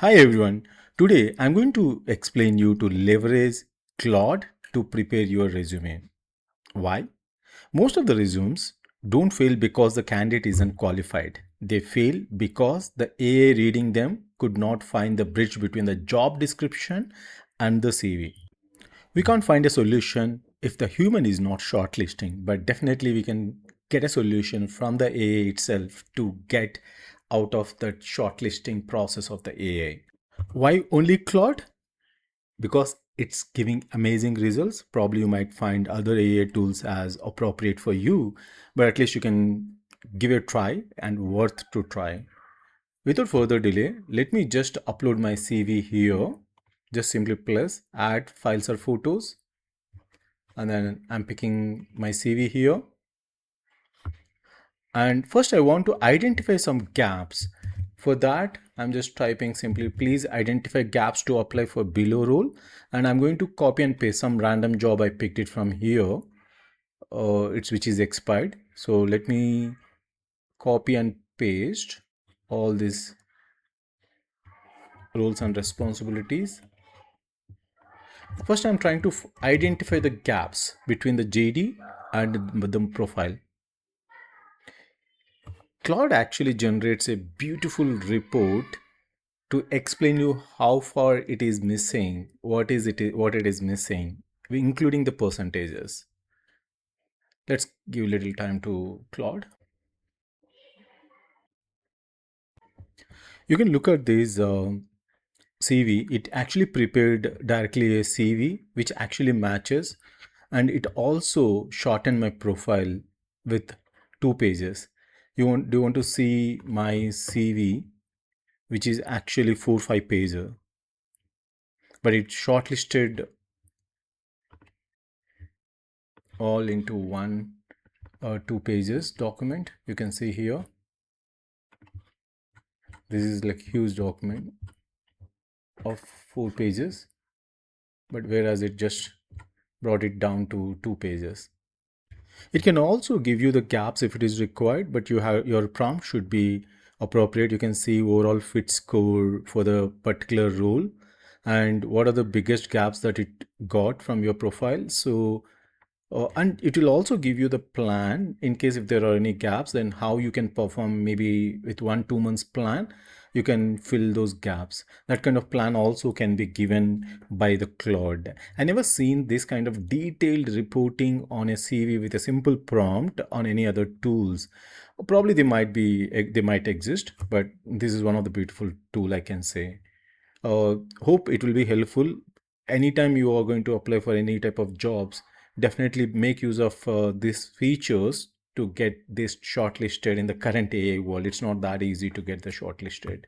Hi everyone. Today I'm going to explain you to leverage Claude to prepare your resume. Why? Most of the resumes don't fail because the candidate isn't qualified. They fail because the AI reading them could not find the bridge between the job description and the CV. We can't find a solution if the human is not shortlisting, but definitely we can get a solution from the AI itself to get out of the shortlisting process of the AI. Why only Claude? Because it's giving amazing results. Probably you might find other AI tools as appropriate for you, but at least you can give it a try and worth to try. Without further delay, let me just upload my CV here. Just simply press add files or photos, and then I'm picking my CV here. And first I want to identify some gaps. For that, I'm just typing simply, please identify gaps to apply for below role. And I'm going to copy and paste some random job. I picked it from here, which is expired. So let me copy and paste all these roles and responsibilities. First, I'm trying to identify the gaps between the JD and the profile. Claude actually generates a beautiful report to explain you how far it is missing, what it is missing, including the percentages. Let's give a little time to Claude. You can look at this CV. It actually prepared directly a CV which actually matches, and it also shortened my profile with 2 pages. Do you want to see my CV, which is actually 4 5 pages, but it shortlisted all into one 2 pages document. You can see here, this is like huge document of 4 pages, but whereas it just brought it down to 2 pages. It can also give you the gaps if it is required, but your prompt should be appropriate. You can see overall fit score for the particular role and what are the biggest gaps that it got from your profile. So and it will also give you the plan in case if there are any gaps, then how you can perform. Maybe with 1 2 months plan, you can fill those gaps. That kind of plan also can be given by the Claude. I never seen this kind of detailed reporting on a CV with a simple prompt on any other tools. Probably they might exist, but this is one of the beautiful tool, I can say. Hope it will be helpful. Anytime you are going to apply for any type of jobs, definitely make use of these features to get this shortlisted in the current AI world. It's not that easy to get the shortlisted.